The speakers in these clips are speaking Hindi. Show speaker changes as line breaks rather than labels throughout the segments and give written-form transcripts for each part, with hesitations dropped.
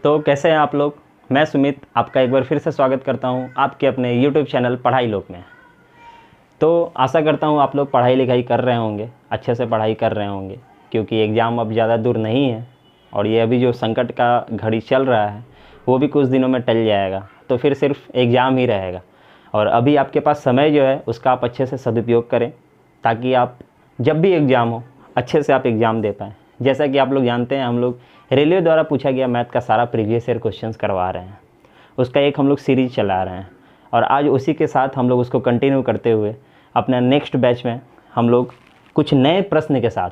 तो कैसे हैं आप लोग। मैं सुमित आपका एक बार फिर से स्वागत करता हूं आपके अपने YouTube चैनल पढ़ाई लोक में। तो आशा करता हूं आप लोग पढ़ाई लिखाई कर रहे होंगे, अच्छे से पढ़ाई कर रहे होंगे, क्योंकि एग्ज़ाम अब ज़्यादा दूर नहीं है और ये अभी जो संकट का घड़ी चल रहा है वो भी कुछ दिनों में टल जाएगा, तो फिर सिर्फ एग्ज़ाम ही रहेगा। और अभी आपके पास समय जो है उसका आप अच्छे से सदुपयोग करें, ताकि आप जब भी एग्ज़ाम हो अच्छे से आप एग्ज़ाम दे पाएँ। जैसा कि आप लोग जानते हैं, हम लोग रेलवे द्वारा पूछा गया मैथ का सारा प्रीवियस ईयर क्वेश्चंस करवा रहे हैं, उसका एक हम लोग सीरीज चला रहे हैं और आज उसी के साथ हम लोग उसको कंटिन्यू करते हुए अपने नेक्स्ट बैच में हम लोग कुछ नए प्रश्न के साथ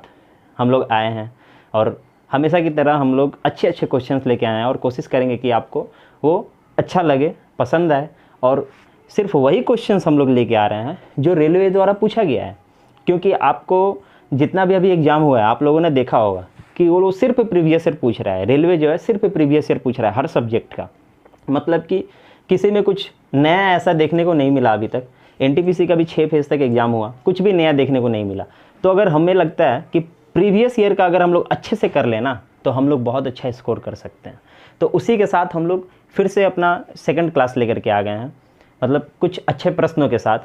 हम लोग आए हैं। और हमेशा की तरह हम लोग अच्छे अच्छे क्वेश्चंस लेके आए हैं और कोशिश करेंगे कि आपको वो अच्छा लगे, पसंद आए। और सिर्फ वही क्वेश्चंस हम लोग लेके आ रहे हैं जो रेलवे द्वारा पूछा गया है, क्योंकि आपको जितना भी अभी एग्ज़ाम हुआ है आप लोगों ने देखा होगा कि वो सिर्फ प्रीवियस ईयर पूछ रहा है। रेलवे जो है सिर्फ प्रीवियस ईयर पूछ रहा है हर सब्जेक्ट का, मतलब कि किसी में कुछ नया ऐसा देखने को नहीं मिला अभी तक। एनटीपीसी का भी 6 फेज़ तक एग्ज़ाम हुआ, कुछ भी नया देखने को नहीं मिला। तो अगर हमें लगता है कि प्रीवियस ईयर का अगर हम लोग अच्छे से कर लेना तो हम लोग बहुत अच्छा स्कोर कर सकते हैं। तो उसी के साथ हम लोग फिर से अपना सेकंड क्लास लेकर के आ गए हैं, मतलब कुछ अच्छे प्रश्नों के साथ।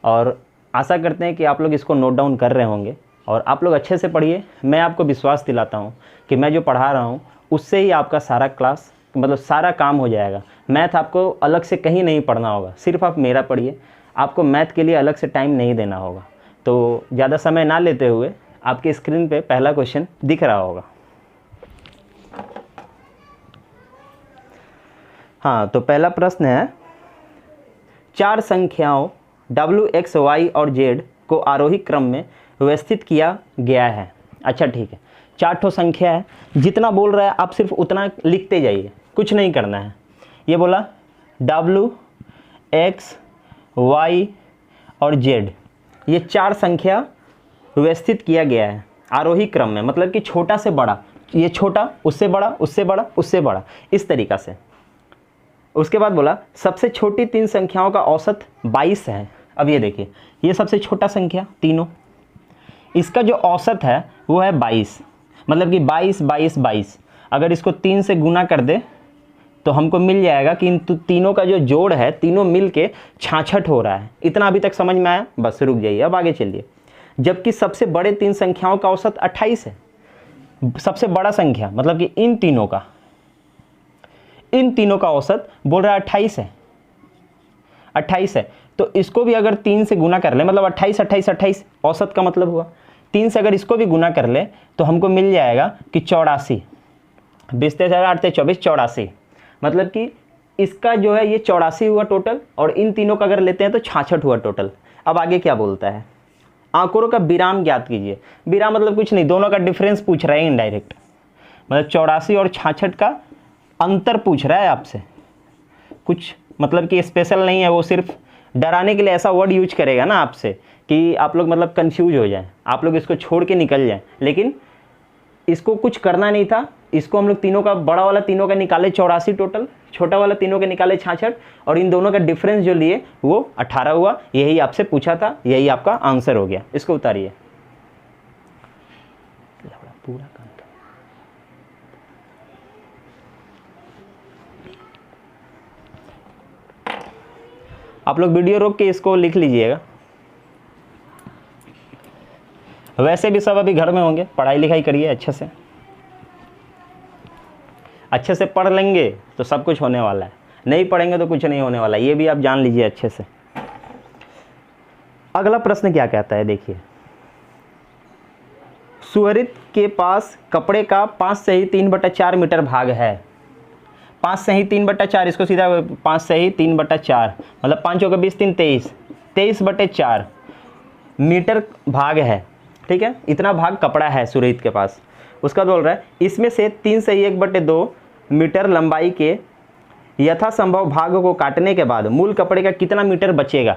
और आशा करते हैं कि आप लोग इसको नोट डाउन कर रहे होंगे और आप लोग अच्छे से पढ़िए। मैं आपको विश्वास दिलाता हूँ कि मैं जो पढ़ा रहा हूँ उससे ही आपका सारा क्लास मतलब सारा काम हो जाएगा। मैथ आपको अलग से कहीं नहीं पढ़ना होगा, सिर्फ आप मेरा पढ़िए। आपको मैथ के लिए अलग से टाइम नहीं देना होगा। तो ज़्यादा समय ना लेते हुए आपकी स्क्रीन पे पहला क्वेश्चन दिख रहा होगा। हाँ, तो पहला प्रश्न है, 4 संख्याओं W, X, Y और Z को आरोही क्रम में व्यवस्थित किया गया है। अच्छा ठीक है, 4 ठो संख्या है, जितना बोल रहा है आप सिर्फ उतना लिखते जाइए, कुछ नहीं करना है। ये बोला W, X, Y और Z, ये 4 संख्या व्यवस्थित किया गया है आरोही क्रम में, मतलब कि छोटा से बड़ा, ये छोटा उससे बड़ा उससे बड़ा उससे बड़ा, इस तरीक़ा से। उसके बाद बोला सबसे छोटी 3 संख्याओं का औसत 22 है। अब ये देखिए, ये सबसे छोटा संख्या तीनों, इसका जो औसत है वो है 22, मतलब कि 22 22 22। अगर इसको 3 से गुना कर दे तो हमको मिल जाएगा कि इन तीनों का जो जोड़ है, तीनों मिल के 66 हो रहा है। इतना अभी तक समझ में आया? बस रुक जाइए, अब आगे चलिए। जबकि सबसे बड़े 3 संख्याओं का औसत 28 है। सबसे बड़ा संख्या मतलब कि इन तीनों का औसत बोल रहा है 28 है, 28 है। तो इसको भी अगर 3 से गुना कर ले, मतलब 28 28 28 औसत का मतलब हुआ। 3 से अगर इसको भी गुना कर ले तो हमको मिल जाएगा कि 84, 20 × 8 = 24, 84। मतलब कि इसका जो है ये 84 हुआ टोटल, और इन तीनों का अगर लेते हैं तो 66 हुआ टोटल। अब आगे क्या बोलता है, आंकड़ों का विराम ज्ञात कीजिए। विराम मतलब कुछ नहीं, दोनों का डिफरेंस पूछ रहा है इनडायरेक्ट, मतलब 84 और 66 का अंतर पूछ रहा है आपसे। कुछ मतलब कि स्पेशल नहीं है, वो सिर्फ डराने के लिए ऐसा वर्ड यूज करेगा ना आपसे कि आप लोग मतलब कंफ्यूज हो जाएं, आप लोग इसको छोड़ के निकल जाएं। लेकिन इसको कुछ करना नहीं था, इसको हम लोग तीनों का, बड़ा वाला तीनों का निकाले 84 टोटल, छोटा वाला तीनों के निकाले 66, और इन दोनों का डिफरेंस जो लिए वो 18 हुआ। यही आपसे पूछा था, यही आपका आंसर हो गया। इसको उतारिए। पूरा आप लोग वीडियो रोक के इसको लिख लीजिएगा। वैसे भी सब अभी घर में होंगे, पढ़ाई लिखाई करिए अच्छे से पढ़ लेंगे तो सब कुछ होने वाला है, नहीं पढ़ेंगे तो कुछ नहीं होने वाला, ये भी आप जान लीजिए अच्छे से। अगला प्रश्न क्या कहता है, देखिए। सुहृद के पास कपड़े का 5 से ही 3/4 मीटर भाग है। 5 से ही 3/4, इसको सीधा 5 से ही 3/4, मतलब 5 × 20 = 23, 23/4 मीटर भाग है। ठीक है, इतना भाग कपड़ा है सुहृद के पास। उसका बोल रहा है इसमें से 3 से 1/2 मीटर लंबाई के यथासंभव भाग को काटने के बाद मूल कपड़े का कितना मीटर बचेगा।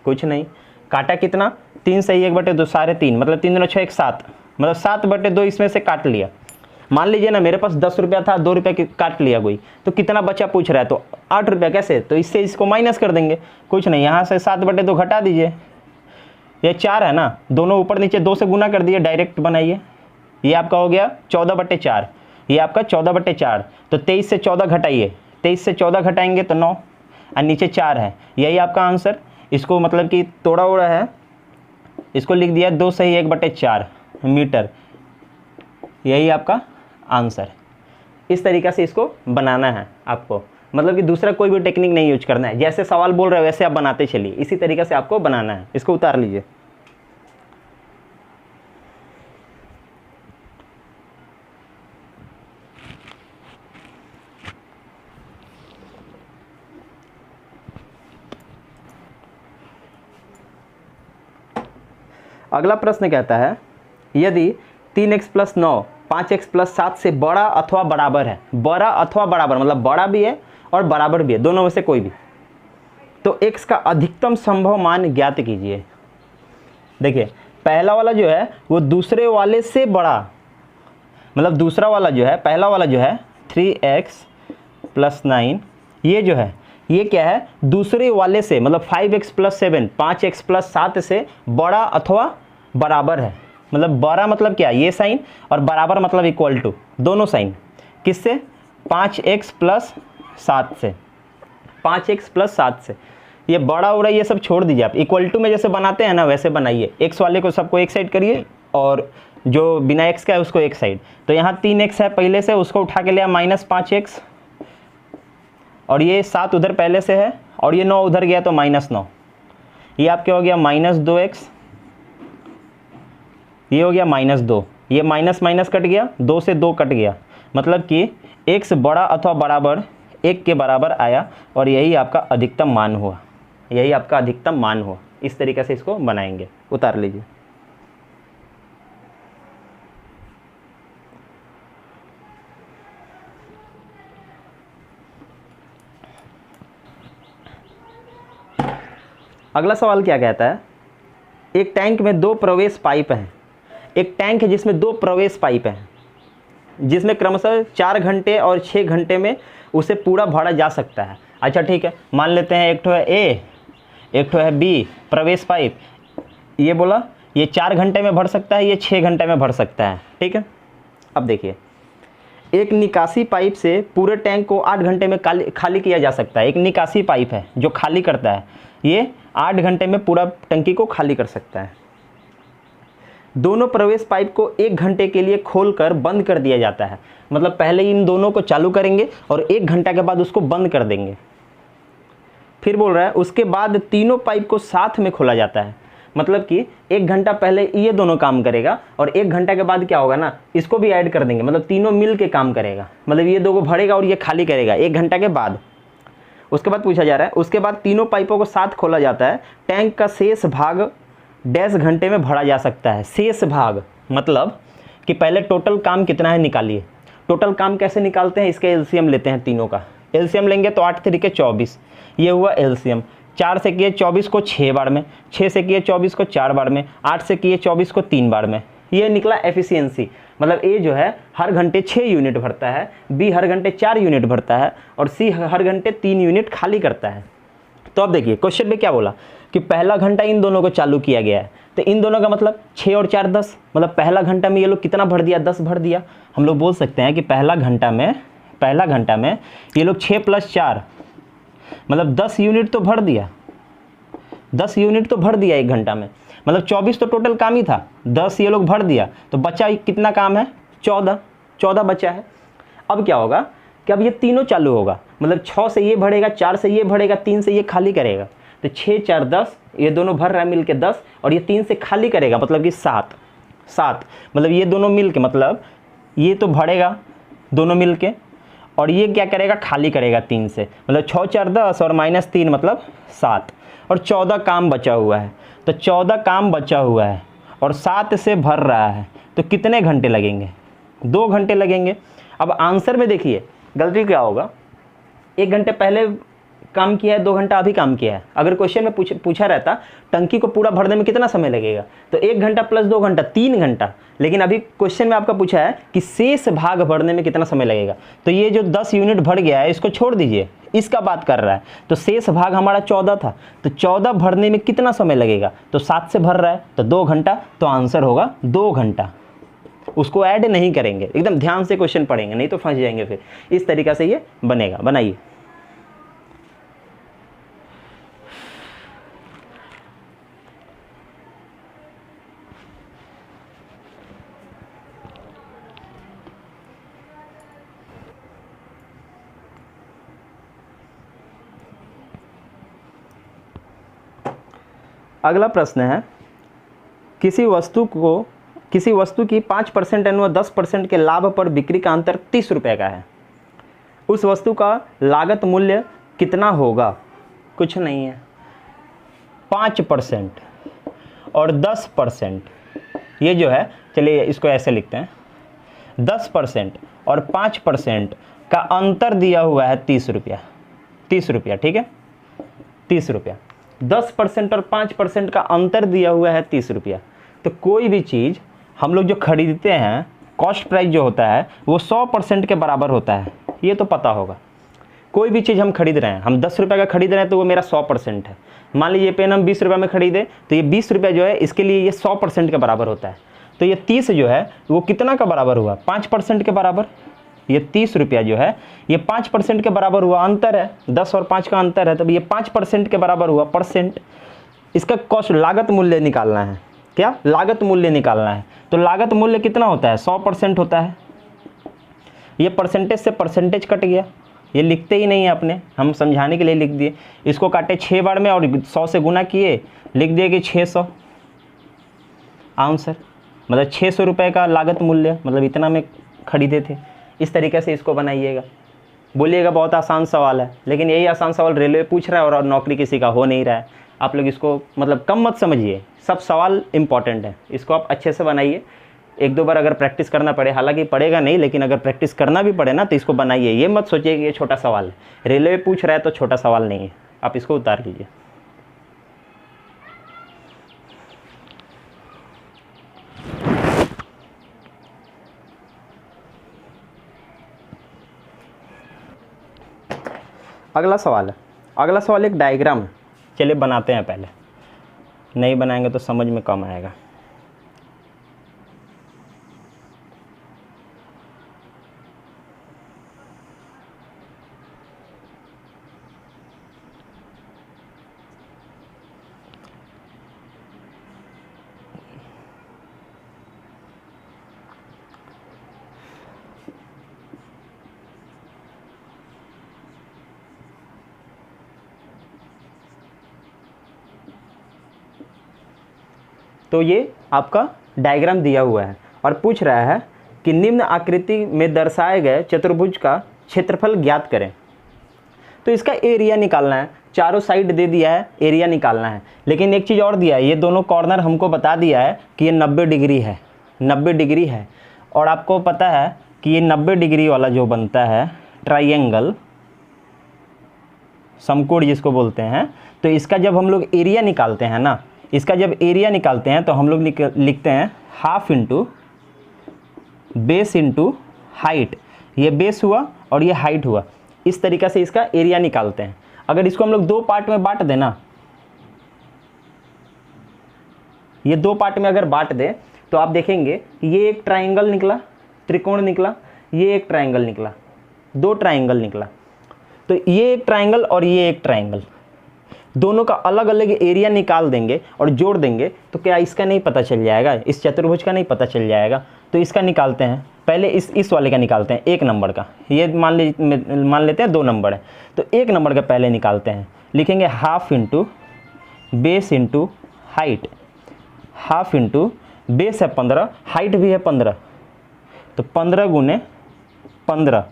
कुछ नहीं, काटा कितना, 3 से 1/2 3.5, मतलब 3 × 6 = 7, मतलब 7/2 इसमें से काट लिया। मान लीजिए ना मेरे पास 10 रुपया था, 2 रुपये काट लिया कोई, तो कितना बचा पूछ रहा है, तो 8 रुपया। कैसे, तो इससे इसको माइनस कर देंगे। कुछ नहीं, यहाँ से 7/2 घटा दीजिए, ये 4 है ना, दोनों ऊपर नीचे 2 से गुना कर दिए, डायरेक्ट बनाइए। ये आपका हो गया 14/4। ये आपका 14/4, तो 23 से 14 घटाइए, 23 से 14 घटाएंगे तो 9 और नीचे 4 है, यही आपका आंसर। इसको मतलब कि तोड़ा ओड़ा है, इसको लिख दिया 2 सही 1/4 मीटर, यही आपका आंसर। इस तरीक़े से इसको बनाना है आपको, मतलब कि दूसरा कोई भी टेक्निक नहीं यूज करना है, जैसे सवाल बोल रहे हो वैसे आप बनाते चलिए, इसी तरीके से आपको बनाना है। इसको उतार लीजिए। अगला प्रश्न कहता है यदि 3x + 9 5x + 7 से बड़ा अथवा बराबर है, बड़ा अथवा बराबर मतलब बड़ा भी है और बराबर भी है, दोनों में से कोई भी, तो x का अधिकतम संभव मान ज्ञात कीजिए। देखिए पहला वाला जो है वो दूसरे वाले से बड़ा, मतलब दूसरा वाला जो है, पहला वाला जो है 3x + 9, ये जो है ये क्या है, दूसरे वाले से मतलब 5x + 7 5x + 7 से बड़ा अथवा बराबर है। मतलब बड़ा मतलब क्या, ये साइन, और बराबर मतलब इक्वल टू, दोनों साइन किससे, 5x + 7 से, 5x + 7 से। ये बड़ा हो रहा है, ये सब छोड़ दीजिए आप, इक्वल टू में जैसे बनाते हैं ना वैसे बनाइए। x वाले को सबको एक साइड करिए और जो बिना x का है उसको एक साइड। तो यहाँ 3x है पहले से, उसको उठा के लिया -5x, और ये 7 उधर पहले से है और ये 9 उधर गया तो -9, ये आपके हो गया -2x, ये हो गया -2, ये माइनस माइनस कट गया, 2 से 2 कट गया, मतलब कि x बड़ा अथवा बराबर 1 के बराबर आया और यही आपका अधिकतम मान हुआ, यही आपका अधिकतम मान हुआ। इस तरीके से इसको बनाएंगे। उतार लीजिए। अगला सवाल क्या कहता है, एक टैंक में 2 प्रवेश पाइप हैं, एक टैंक है जिसमें 2 प्रवेश पाइप हैं, जिसमें क्रमशः 4 घंटे और 6 घंटे में उसे पूरा भरा जा सकता है। अच्छा ठीक है, मान लेते हैं एक ठो है ए, एक ठो है बी प्रवेश पाइप, ये बोला ये 4 घंटे में भर सकता है, ये 6 घंटे में भर सकता है। ठीक है, अब देखिए एक निकासी पाइप से पूरे टैंक को 8 घंटे में खाली किया जा सकता है। एक निकासी पाइप है जो खाली करता है, ये 8 घंटे में पूरा टंकी को खाली कर सकता है। दोनों प्रवेश पाइप को 1 घंटे के लिए खोलकर बंद कर दिया जाता है, मतलब पहले इन दोनों को चालू करेंगे और 1 घंटा के बाद उसको बंद कर देंगे। फिर बोल रहा है उसके बाद तीनों पाइप को साथ में खोला जाता है, मतलब कि 1 घंटा पहले ये दोनों काम करेगा और 1 घंटा के बाद क्या होगा ना, इसको भी ऐड कर देंगे, मतलब तीनों मिल के काम करेगा, मतलब ये 2 को भरेगा और ये खाली करेगा 1 घंटा के बाद। उसके बाद पूछा जा रहा है उसके बाद तीनों पाइपों को साथ खोला जाता है, टैंक का शेष भाग डैश घंटे में भरा जा सकता है। शेष भाग मतलब कि पहले टोटल काम कितना है निकालिए। टोटल काम कैसे निकालते हैं, इसके एलसीएम लेते हैं, तीनों का एलसीएम लेंगे तो 8 3 24, ये हुआ एलसीएम। 4 से किए 24 को 6 बार में, 6 से किए 24 को 4 बार में, 8 से किए 24 को 3 बार में, ये निकला एफिशिएंसी। मतलब ए जो है हर घंटे 6 यूनिट भरता है, बी हर घंटे 4 यूनिट भरता है और सी हर घंटे 3 यूनिट खाली करता है। तो अब देखिए क्वेश्चन में क्या बोला कि पहला घंटा इन दोनों को चालू किया गया है, तो इन दोनों का मतलब 6 और 4 10, मतलब पहला घंटा में ये लोग कितना भर दिया, 10 भर दिया। हम लोग बोल सकते हैं कि पहला घंटा में ये लोग 6 + 4 मतलब 10 यूनिट तो भर दिया, 10 यूनिट तो भर दिया 1 घंटा में, मतलब 24 तो टोटल काम ही था, 10 ये लोग भर दिया तो बचा कितना काम है, 14 बचा है। अब क्या होगा कि अब ये तीनों चालू होगा, मतलब 6 से ये भरेगा, 4 से ये भरेगा, 3 से ये खाली करेगा, तो 6 4 10, ये दोनों भर रहा है मिल के 10 और ये 3 से खाली करेगा मतलब कि 7, मतलब ये दोनों मिल के, मतलब ये तो भरेगा दोनों मिल के और ये क्या करेगा, खाली करेगा 3 से, मतलब 6 4 10 और -3 मतलब 7 और 14 काम बचा हुआ है। तो 14 काम बचा हुआ है और 7 से भर रहा है, तो कितने घंटे लगेंगे, 2 घंटे लगेंगे। अब आंसर में देखिए गलती क्या होगा, 1 घंटे पहले काम किया है, 2 घंटा अभी काम किया है। अगर क्वेश्चन में पूछा रहता टंकी को पूरा भरने में कितना समय लगेगा, तो 1 घंटा + 2 घंटा 3 घंटा, लेकिन अभी क्वेश्चन में आपका पूछा है कि शेष भाग भरने में कितना समय लगेगा। तो ये जो 10 यूनिट भर गया है इसको छोड़ दीजिए, इसका बात कर रहा है, तो शेष भाग हमारा 14 था, तो 14 भरने में कितना समय लगेगा, तो 7 से भर रहा है तो 2 घंटा, तो आंसर होगा 2 घंटा। उसको ऐड नहीं करेंगे, एकदम ध्यान से क्वेश्चन पढ़ेंगे, नहीं तो फंस जाएंगे फिर। इस तरीक़ा से ये बनेगा। बनाइए। अगला प्रश्न है, किसी वस्तु की 5% एवं 10% के लाभ पर बिक्री का अंतर 30 रुपये का है। उस वस्तु का लागत मूल्य कितना होगा? कुछ नहीं है। 5% और 10%, ये जो है, चलिए इसको ऐसे लिखते हैं, 10% और 5% का अंतर दिया हुआ है 30 रुपया। 30 रुपया, ठीक है, 30 रुपया। 10% और 5% का अंतर दिया हुआ है 30 रुपया। तो कोई भी चीज़ हम लोग जो खरीदते हैं, कॉस्ट प्राइस जो होता है वो 100% के बराबर होता है, ये तो पता होगा। कोई भी चीज़ हम खरीद रहे हैं, हम 10 रुपये का खरीद रहे हैं तो वो मेरा 100% है। मान लीजिए पेन हम 20 रुपये में खरीदे तो ये 20 रुपये जो है इसके लिए ये 100% के बराबर होता है। तो ये 30 जो है वो कितना का बराबर हुआ? 5% के बराबर। ये 30 रुपया जो है ये 5% के बराबर हुआ, अंतर है, 10 और 5 का अंतर है, तब ये 5% के बराबर हुआ, परसेंट। इसका कॉस्ट लागत मूल्य निकालना है। क्या? लागत मूल्य निकालना है। तो लागत मूल्य कितना होता है? 100% होता है। ये परसेंटेज से परसेंटेज कट गया, ये लिखते ही नहीं है अपने, हम समझाने के लिए लिख दिए। इसको काटे 6 बार में और 100 से गुना किए, लिख दिए कि 600 आंसर, मतलब 600 रुपये का लागत मूल्य, मतलब इतना में खरीदे थे। इस तरीके से इसको बनाइएगा। बोलिएगा बहुत आसान सवाल है, लेकिन यही आसान सवाल रेलवे पूछ रहा है और नौकरी किसी का हो नहीं रहा है। आप लोग इसको मतलब कम मत समझिए, सब सवाल इम्पॉर्टेंट है। इसको आप अच्छे से बनाइए। 1-2 बार अगर प्रैक्टिस करना पड़े, हालांकि पड़ेगा नहीं, लेकिन अगर प्रैक्टिस करना भी पड़े ना तो इसको बनाइए। ये मत सोचिए कि ये छोटा सवाल है, रेलवे पूछ रहा है तो छोटा सवाल नहीं है। आप इसको उतार लीजिए। अगला सवाल है, अगला सवाल एक डायग्राम है। चलिए बनाते हैं पहले, नहीं बनाएंगे तो समझ में कम आएगा। तो ये आपका डायग्राम दिया हुआ है और पूछ रहा है कि निम्न आकृति में दर्शाए गए चतुर्भुज का क्षेत्रफल ज्ञात करें। तो इसका एरिया निकालना है, चारों साइड दे दिया है, एरिया निकालना है। लेकिन एक चीज़ और दिया है, ये दोनों कॉर्नर हमको बता दिया है कि ये 90 डिग्री है, 90 डिग्री है। और आपको पता है कि ये 90 डिग्री वाला जो बनता है ट्राइंगल, समकोण जिसको बोलते हैं, तो इसका जब हम लोग एरिया निकालते हैं ना, इसका जब एरिया निकालते हैं तो हम लोग लिखते हैं half into base into height. ये बेस हुआ और ये हाइट हुआ। इस तरीक़ा से इसका एरिया निकालते हैं। अगर इसको हम लोग 2 पार्ट में बांट दें ना, ये 2 पार्ट में अगर बांट दें तो आप देखेंगे कि ये एक ट्राइंगल निकला, त्रिकोण निकला, ये एक ट्राइंगल निकला, 2 ट्राइंगल निकला। तो ये एक ट्राइंगल और ये एक ट्राइंगल, दोनों का अलग अलग एरिया निकाल देंगे और जोड़ देंगे तो क्या इसका नहीं पता चल जाएगा? इस चतुर्भुज का नहीं पता चल जाएगा? तो इसका निकालते हैं पहले, इस वाले का निकालते हैं, 1 नंबर का। ये मान लेते हैं 2 नंबर है, तो 1 नंबर का पहले निकालते हैं। लिखेंगे half into base into height. Half into base है 15, हाइट भी है 15, तो 15 गुने 15,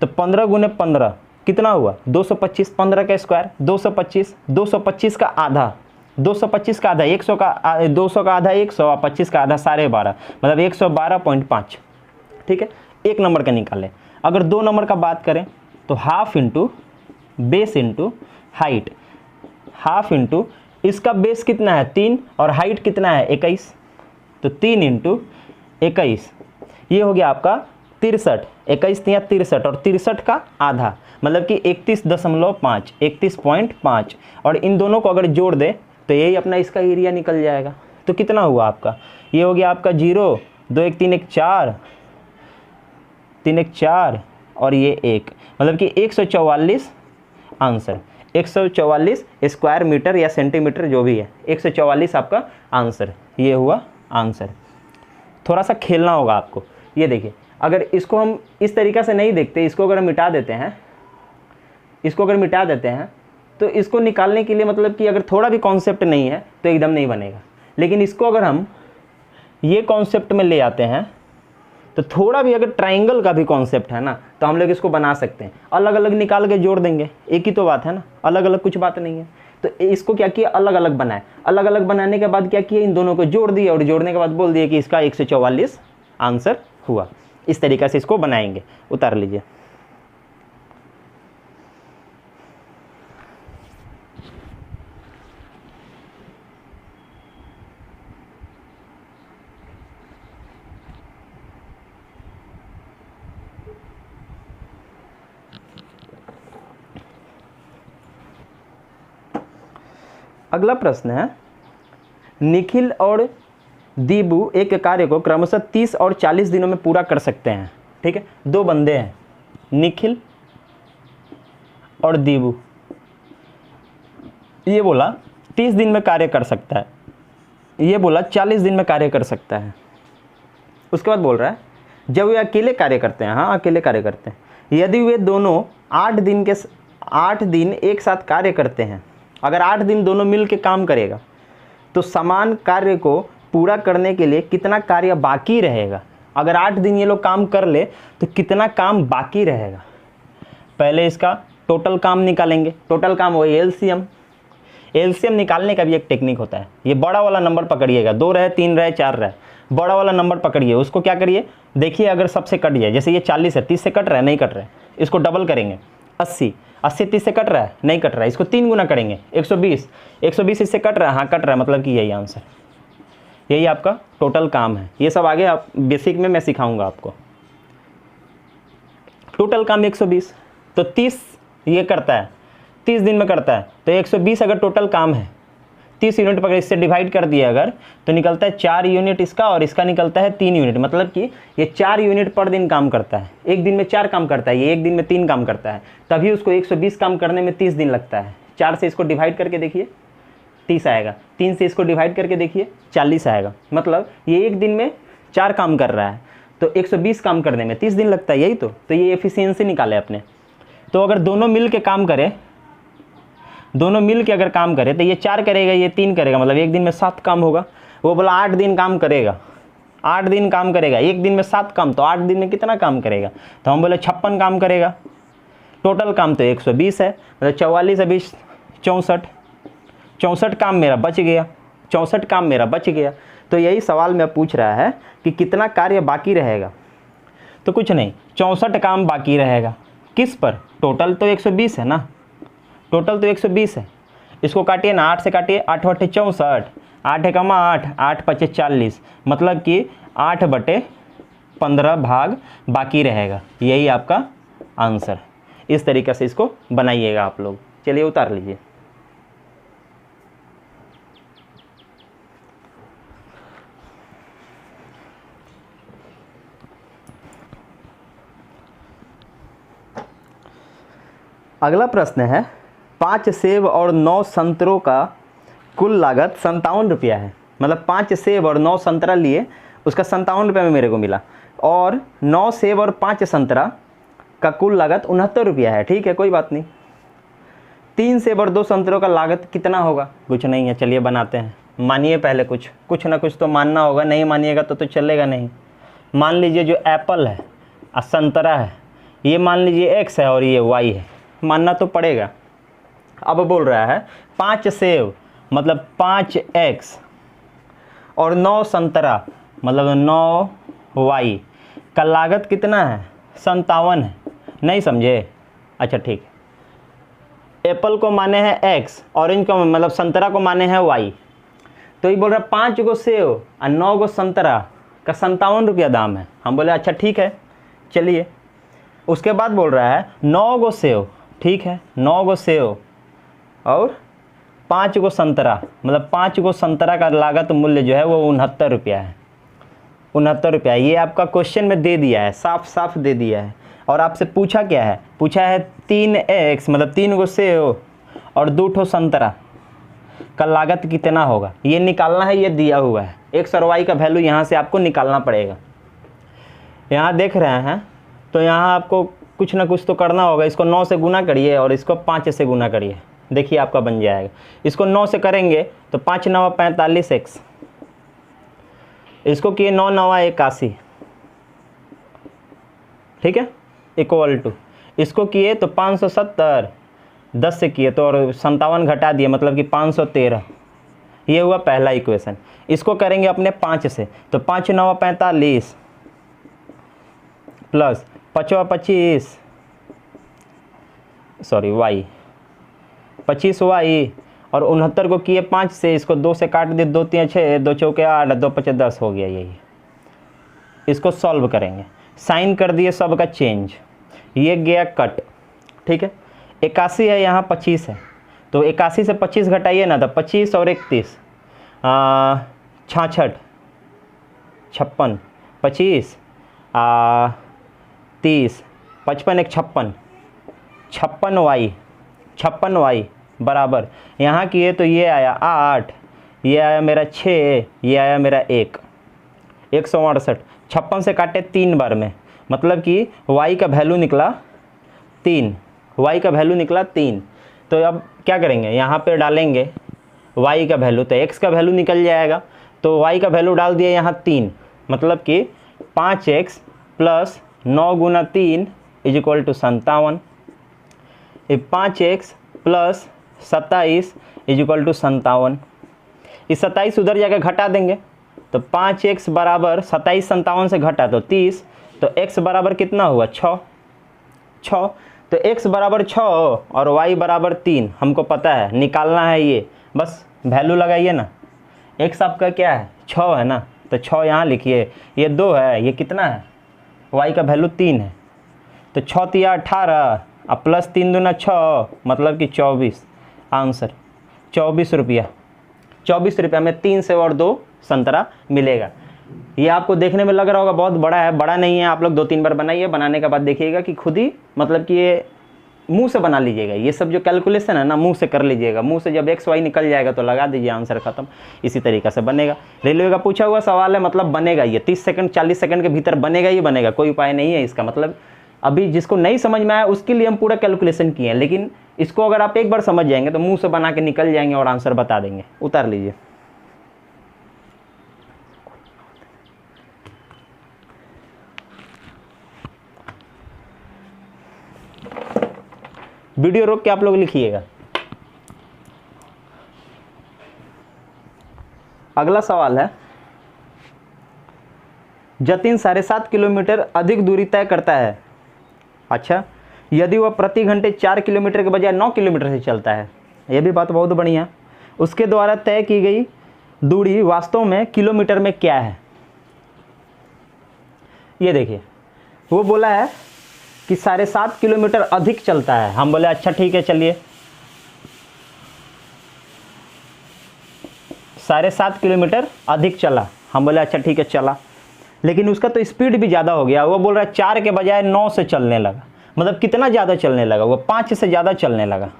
तो 15 गुने 15 कितना हुआ? 225। 15 का स्क्वायर 225, 225 का आधा, 225 का आधा 100 का, 200 का आधा 100, 25 का आधा 12.5, मतलब 112.5। ठीक है, 1 नंबर का निकालें। अगर 2 नंबर का बात करें तो half into base into height. Half into इसका बेस कितना है 3 और हाइट कितना है 21, तो 3 इंटू 21, ये हो गया आपका 63। 21 या 63 और 63 का आधा मतलब कि 31.5, 31.5। और इन दोनों को अगर जोड़ दे तो यही अपना इसका एरिया निकल जाएगा। तो कितना हुआ आपका? ये हो गया आपका 0, 2 1 3 1 4, 3 1 4 और ये 1, मतलब कि 144 आंसर। 144 स्क्वायर मीटर या सेंटीमीटर जो भी है, 144 आपका आंसर, ये हुआ आंसर। थोड़ा सा खेलना होगा आपको। ये देखिए, अगर इसको हम इस तरीक़ा से नहीं देखते, इसको अगर हम मिटा देते हैं, इसको अगर मिटा देते हैं तो इसको निकालने के लिए मतलब कि अगर थोड़ा भी कॉन्सेप्ट नहीं है तो एकदम नहीं बनेगा। लेकिन इसको अगर हम ये कॉन्सेप्ट में ले आते हैं तो थोड़ा भी अगर ट्रायंगल का भी कॉन्सेप्ट है ना तो हम लोग इसको बना सकते हैं। अलग अलग निकाल के जोड़ देंगे, एक ही तो बात है ना, अलग अलग कुछ बात नहीं है। तो इसको क्या किया, अलग अलग बनाए। अलग अलग बनाने के बाद क्या किया, इन दोनों को जोड़ दिया और जोड़ने के बाद बोल दिया कि इसका 144 आंसर हुआ। इस तरीक़े से इसको बनाएंगे। उतार लीजिए। अगला प्रश्न है, निखिल और दीबू एक कार्य को क्रमशः 30 और 40 दिनों में पूरा कर सकते हैं। ठीक है, दो बंदे हैं, निखिल और दीबू। ये बोला 30 दिन में कार्य कर सकता है, ये बोला 40 दिन में कार्य कर सकता है। उसके बाद बोल रहा है जब वे अकेले कार्य करते हैं, हाँ अकेले कार्य करते हैं, यदि वे दोनों 8 दिन एक साथ कार्य करते हैं, अगर 8 दिन दोनों मिल के काम करेगा तो समान कार्य को पूरा करने के लिए कितना कार्य बाकी रहेगा। अगर 8 दिन ये लोग काम कर ले तो कितना काम बाकी रहेगा। पहले इसका टोटल काम निकालेंगे। टोटल काम वही एलसीएम। एलसीएम निकालने का भी एक टेक्निक होता है। ये बड़ा वाला नंबर पकड़िएगा, 2 रहे 3 रहे 4 रहे, बड़ा वाला नंबर पकड़िए, उसको क्या करिए, देखिए अगर सबसे कट जाए, जैसे ये 40 है, 30 से कट रहा है, नहीं कट रहा है, इसको डबल करेंगे, 80 30 से कट रहा है, नहीं कट रहा है, इसको 3 गुना करेंगे, 120 इससे कट रहा है, हाँ कट रहा है, मतलब कि यही आंसर, यही आपका टोटल काम है। ये सब आगे आप बेसिक में मैं सिखाऊंगा आपको। टोटल काम 120, तो 30 ये करता है, 30 दिन में करता है, तो 120 अगर टोटल काम है, 30 यूनिट पकड़, इससे डिवाइड कर दिया अगर तो निकलता है 4 यूनिट इसका और इसका निकलता है 3 यूनिट, मतलब कि ये 4 यूनिट पर दिन काम करता है। एक दिन में 4 काम करता है, ये एक दिन में 3 काम करता है, तभी उसको 120 काम करने में 30 दिन लगता है। 4 से इसको डिवाइड करके देखिए 30 आएगा, 3 से इसको डिवाइड करके देखिए 40 आएगा, मतलब ये एक दिन में 4 काम कर रहा है, तो 120 काम करने में 30 दिन लगता है, यही तो ये एफिशिएंसी निकाले अपने। तो अगर दोनों मिल के काम करें, दोनों मिल के अगर काम करे तो ये 4 करेगा, ये 3 करेगा, मतलब एक दिन में 7 काम होगा। वो बोला 8 दिन काम करेगा, 8 दिन काम करेगा, एक दिन में 7 काम, तो 8 दिन में कितना काम करेगा, तो हम बोले 56 काम करेगा। टोटल काम तो 120 है, मतलब 44 है 20 64 काम मेरा बच गया, 64 काम मेरा बच गया। तो यही सवाल में पूछ रहा है कि कितना कार्य बाकी रहेगा, तो कुछ नहीं, 64 काम बाकी रहेगा। किस पर, टोटल तो 120 है ना, टोटल तो 120 है, इसको काटिए ना, 8 से काटिए, 8 बटे 64, 8 है कमा 8, 8 पचे 40, मतलब कि 8/15 भाग बाकी रहेगा, यही आपका आंसर। इस तरीके से इसको बनाइएगा आप लोग। चलिए उतार लीजिए। अगला प्रश्न है, 5 सेब और 9 संतरों का कुल लागत 57 रुपया है। मतलब 5 सेब और 9 संतरा लिए, उसका 57 रुपये में मेरे को मिला, और 9 सेब और 5 संतरा का कुल लागत 69 रुपया है। ठीक है, कोई बात नहीं। 3 सेब और 2 संतरों का लागत कितना होगा, कुछ नहीं है, चलिए बनाते हैं। मानिए पहले कुछ ना कुछ तो मानना होगा, नहीं मानिएगा तो चलेगा नहीं। मान लीजिए जो एप्पल है और संतरा है, ये मान लीजिए x है और ये y है, मानना तो पड़ेगा। अब बोल रहा है 5 सेब मतलब 5x और 9 संतरा मतलब 9y का लागत कितना है, 57 है। नहीं समझे, अच्छा ठीक है। एप्पल को माने हैं x, ऑरेंज को मतलब संतरा को माने हैं y, तो ये बोल रहा है 5 गो सेब और 9 गो संतरा का 57 रुपया दाम है। हम बोले अच्छा ठीक है, चलिए। उसके बाद बोल रहा है 9 गो सेब, ठीक है, 9 गो सेब और 5 गो संतरा, मतलब 5 गो संतरा का लागत मूल्य जो है वो 69 रुपया है। ₹69। ये आपका क्वेश्चन में दे दिया है, साफ साफ दे दिया है। और आपसे पूछा क्या है, पूछा है 3x मतलब 3 गो सेव और 2 ठो संतरा का लागत कितना होगा, ये निकालना है। ये दिया हुआ है, x और y का वैल्यू यहाँ से आपको निकालना पड़ेगा। यहाँ देख रहे हैं तो यहाँ आपको कुछ ना कुछ तो करना होगा। इसको 9 से गुना करिए और इसको 5 से गुना करिए, देखिए आपका बन जाएगा। इसको 9 से करेंगे तो 5 9 45x, इसको किए 9 9 81, ठीक है, इक्वल टू इसको किए तो 570, 10 से किए तो और 57 घटा दिए मतलब कि 513। ये हुआ पहला इक्वेशन। इसको करेंगे अपने 5 से तो 5 9 45 प्लस 5 25 सॉरी y 25y और 69 को किए 5 से, इसको 2 से काट दिए, 2 3 6, 2 चौके 8, 2 5 10 हो गया। यही इसको सॉल्व करेंगे, साइन कर दिए सब का चेंज, ये गया कट, ठीक है। 81 है, यहाँ 25 है तो 81 से 25 घटाइए ना तो 25 और 31 66 56 25 30 55 1 56 56y बराबर यहाँ किए तो ये आया 8, ये आया मेरा 6, ये आया मेरा 1, 168। 56 से काटे 3 बार में मतलब कि y का वैल्यू निकला 3, y का वैल्यू निकला 3। तो अब क्या करेंगे, यहाँ पे डालेंगे y का वैल्यू, तो x का वैल्यू निकल जाएगा। तो y का वैल्यू डाल दिया यहाँ 3 मतलब कि 5x प्लस 9 गुना 3 is equal to 57। 5x plus 27 is equal to 57। इस 27 उधर जाकर घटा देंगे तो 5x बराबर 27 57 से घटा तो 30, तो x बराबर कितना हुआ 6। तो x बराबर 6 और y बराबर 3 हमको पता है, निकालना है ये, बस वैल्यू लगाइए ना। x आपका क्या है 6 है ना, तो 6 यहाँ लिखिए, ये 2 है, ये कितना है y का वैल्यू 3 है, तो 6 3 18 अब प्लस 3 दूना 6 मतलब कि 24। आंसर 24 रुपया। 24 रुपया में 3 सेव और 2 संतरा मिलेगा। ये आपको देखने में लग रहा होगा बहुत बड़ा है, बड़ा नहीं है। आप लोग 2-3 बार बनाइए, बनाने के बाद देखिएगा कि खुद ही मतलब कि ये मुंह से बना लीजिएगा। ये सब जो कैलकुलेशन है ना मुंह से कर लीजिएगा, मुंह से जब एक्स वाई निकल जाएगा तो लगा दीजिए, आंसर खत्म। इसी तरीक़े से बनेगा। रेलवे का पूछा हुआ सवाल है, मतलब बनेगा ये 30 सेकंड 40 सेकंड के भीतर बनेगा ही बनेगा, कोई उपाय नहीं है इसका। मतलब अभी जिसको नहीं समझ में आया उसके लिए हम पूरा कैलकुलेशन किए हैं, लेकिन इसको अगर आप एक बार समझ जाएंगे तो मुंह से बना के निकल जाएंगे और आंसर बता देंगे। उतार लीजिए। वीडियो रोक के आप लोग लिखिएगा। अगला सवाल है, जतिन 7.5 किलोमीटर अधिक दूरी तय करता है। अच्छा, यदि वह प्रति घंटे 4 किलोमीटर के बजाय 9 किलोमीटर से चलता है, यह भी बात बहुत बढ़िया। उसके द्वारा तय की गई दूरी वास्तव में किलोमीटर में क्या है? ये देखिए, वो बोला है कि 7.5 किलोमीटर अधिक चलता है। हम बोले अच्छा ठीक है, चलिए 7.5 किलोमीटर अधिक चला। हम बोले अच्छा ठीक है चला, लेकिन उसका तो स्पीड भी ज़्यादा हो गया। वो बोल रहा है 4 के बजाय 9 से चलने लगा। मतलब कितना ज़्यादा चलने लगा? वो 5 से ज़्यादा चलने लगा।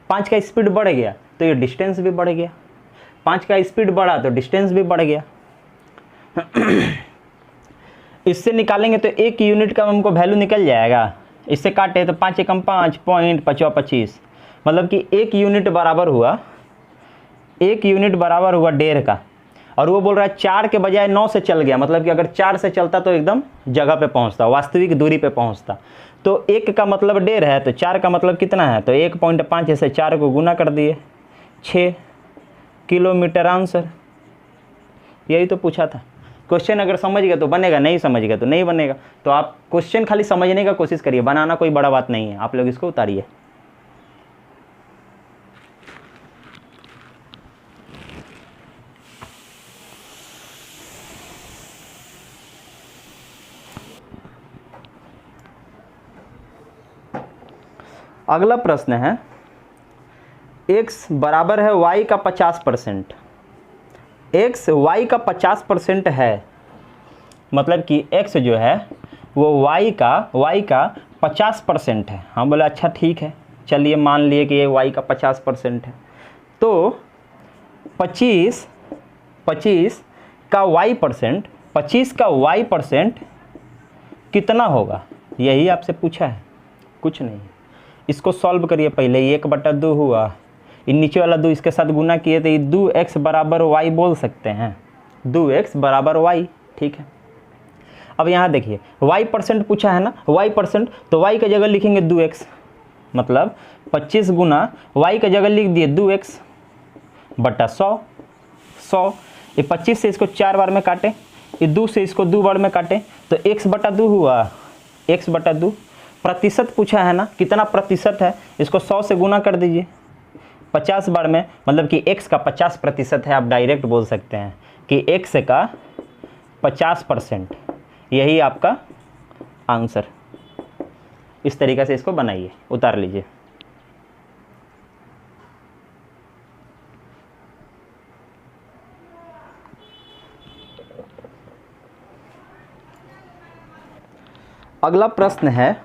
5 का स्पीड बढ़ गया तो ये डिस्टेंस भी बढ़ गया। 5 का स्पीड बढ़ा तो डिस्टेंस भी बढ़ गया। इससे निकालेंगे तो 1 यूनिट का हमको वैल्यू निकल जाएगा। इससे काटे तो 5 एकम 5 पॉइंट 25, मतलब कि 1 यूनिट बराबर हुआ 1.5 का। और वो बोल रहा है 4 के बजाय 9 से चल गया, मतलब कि अगर 4 से चलता तो एकदम जगह पे पहुंचता, वास्तविक दूरी पे पहुंचता। तो 1 का मतलब 1.5 है, तो 4 का मतलब कितना है? तो 1.5 से 4 को गुना कर दिए, 6 किलोमीटर आंसर। यही तो पूछा था। क्वेश्चन अगर समझ गए तो बनेगा, नहीं समझ गए तो नहीं बनेगा। तो आप क्वेश्चन खाली समझने का कोशिश करिए, बनाना कोई बड़ा बात नहीं है। आप लोग इसको उतारिए। अगला प्रश्न है, x बराबर है y का 50%। x y का 50% है मतलब कि x जो है वो y का 50% है। हम बोले अच्छा ठीक है, चलिए मान लिए कि ये y का 50% है, तो 25 का y परसेंट कितना होगा, यही आपसे पूछा है, कुछ नहीं। इसको सॉल्व करिए पहले, 1/2 हुआ, इन नीचे वाला 2 इसके साथ गुना किए तो ये 2x बराबर y बोल सकते हैं, 2x बराबर y, ठीक है। अब यहाँ देखिए y परसेंट पूछा है ना, y परसेंट, तो y का जगह लिखेंगे 2x, मतलब 25 गुना y का जगह लिख दिए 2x बटा 100। ये 25 से इसको 4 बार में काटे, ये 2 से इसको 2 बार में काटे, तो x/2 हुआ, x/2। प्रतिशत पूछा है ना, कितना प्रतिशत है, इसको 100 से गुना कर दीजिए 50 बार में, मतलब कि x का 50% है। आप डायरेक्ट बोल सकते हैं कि x का 50%, यही आपका आंसर। इस तरीक़े से इसको बनाइए, उतार लीजिए। अगला प्रश्न है,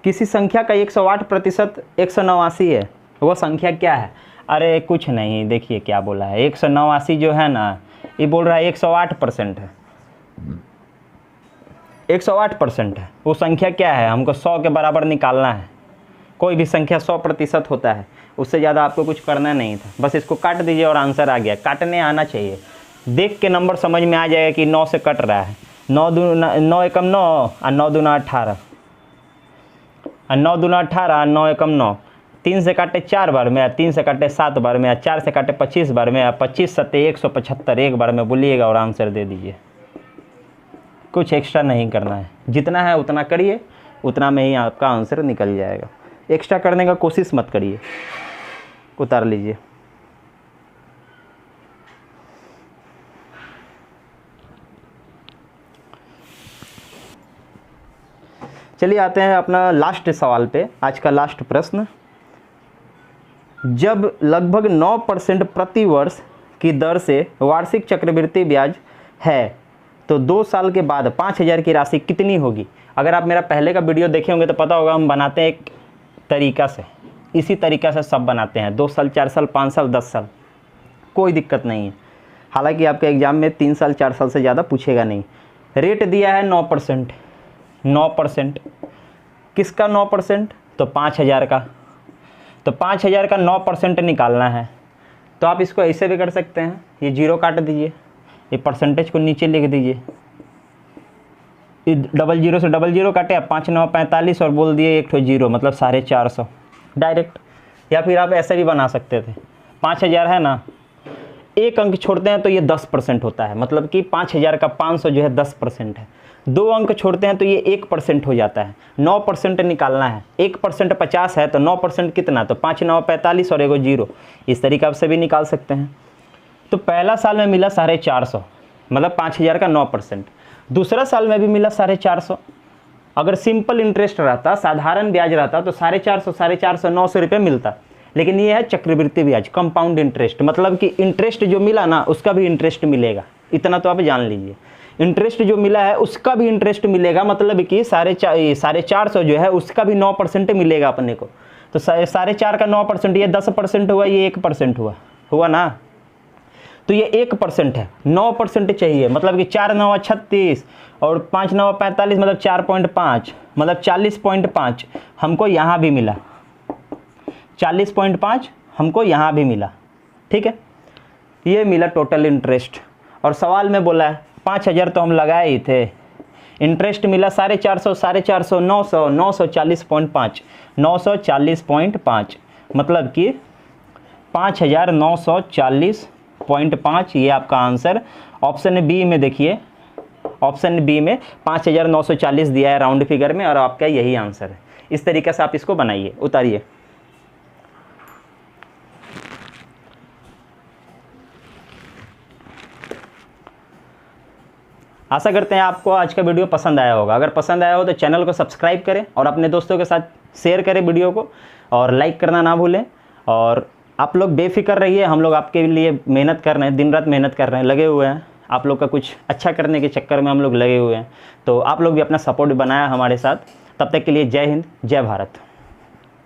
किसी संख्या का 108% 189 है, वो संख्या क्या है? अरे कुछ नहीं, देखिए क्या बोला है, 189 जो है ना, ये बोल रहा है 108% है, 108% है। वो संख्या क्या है, हमको 100 के बराबर निकालना है। कोई भी संख्या 100% होता है, उससे ज़्यादा आपको कुछ करना नहीं था, बस इसको काट दीजिए और आंसर आ गया। काटने आना चाहिए, देख के नंबर समझ में आ जाएगा कि 9 से कट रहा है। 9 एकम 9 और 9 दूना 18, और 9 दूना 18, 9 एकम 9, 3 से काटे 4 बार में, 3 से काटे 7 बार में, 4 से काटे 25 बार में, 25 सत्ते 175 एक बार में बोलिएगा और आंसर दे दीजिए। कुछ एक्स्ट्रा नहीं करना है, जितना है उतना करिए, उतना में ही आपका आंसर निकल जाएगा। एक्स्ट्रा करने का कोशिश मत करिए। उतार लीजिए। चलिए आते हैं अपना लास्ट सवाल पे, आज का लास्ट प्रश्न। जब लगभग 9% प्रति वर्ष की दर से वार्षिक चक्रवृद्धि ब्याज है तो 2 साल के बाद 5000 की राशि कितनी होगी? अगर आप मेरा पहले का वीडियो देखे होंगे तो पता होगा, हम बनाते हैं एक तरीका से, इसी तरीका से सब बनाते हैं, 2 साल 4 साल 5 साल 10 साल, कोई दिक्कत नहीं है। हालांकि आपके एग्ज़ाम में 3 साल 4 साल से ज़्यादा पूछेगा नहीं। रेट दिया है 9%, 9%, किसका 9%? तो 5000 का। तो 5000 का 9% निकालना है, तो आप इसको ऐसे भी कर सकते हैं, ये 0 काट दीजिए, ये परसेंटेज को नीचे लिख दीजिए, ये 00 से 00 काटे, 5 9 45 और बोल दिए 1 0, मतलब 450 डायरेक्ट। या फिर आप ऐसे भी बना सकते थे, 5000 है ना, एक अंक छोड़ते हैं तो ये 10% होता है, मतलब कि 5000 का 500 जो है 10% है। 2 अंक छोड़ते हैं तो ये 1% हो जाता है। 9% निकालना है, 1% 50 है तो 9% कितना, तो 5 9 45 और 1 0, इस तरीके से भी निकाल सकते हैं। तो पहला साल में मिला 450, मतलब 5000 का 9%। दूसरा साल में भी मिला 450। अगर सिंपल इंटरेस्ट रहता, साधारण ब्याज रहता तो 450 900 रुपये मिलता, लेकिन ये है चक्रवृद्धि ब्याज, कंपाउंड इंटरेस्ट, मतलब कि इंटरेस्ट जो मिला ना उसका भी इंटरेस्ट मिलेगा। इतना तो आप जान लीजिए, इंटरेस्ट जो मिला है उसका भी इंटरेस्ट मिलेगा, मतलब कि 450 जो है उसका भी 9% मिलेगा अपने को। तो 4.5 का 9%, ये 10% हुआ, ये 1% हुआ ना, तो ये 1% है, 9% चाहिए, मतलब कि 4 9 36 और 5 9 45, मतलब 4.5, मतलब 40.5 हमको यहाँ भी मिला, 40.5 हमको यहाँ भी मिला, ठीक है। ये मिला टोटल इंटरेस्ट। और सवाल में बोला है 5000 तो हम लगाए ही थे, इंटरेस्ट मिला 450, 900, 940.5, 940.5, मतलब कि 5940.5, ये आपका आंसर। ऑप्शन बी में देखिए, ऑप्शन बी में 5940 दिया है राउंड फिगर में, और आपका यही आंसर है। इस तरीके से आप इसको बनाइए, उतारिए। आशा करते हैं आपको आज का वीडियो पसंद आया होगा। अगर पसंद आया हो तो चैनल को सब्सक्राइब करें और अपने दोस्तों के साथ शेयर करें वीडियो को, और लाइक करना ना भूलें। और आप लोग बेफिक्र रहिए, हम लोग आपके लिए मेहनत कर रहे हैं, दिन रात मेहनत कर रहे हैं, लगे हुए हैं। आप लोग का कुछ अच्छा करने के चक्कर में हम लोग लगे हुए हैं। तो आप लोग भी अपना सपोर्ट बनाया हमारे साथ। तब तक के लिए जय हिंद, जय भारत।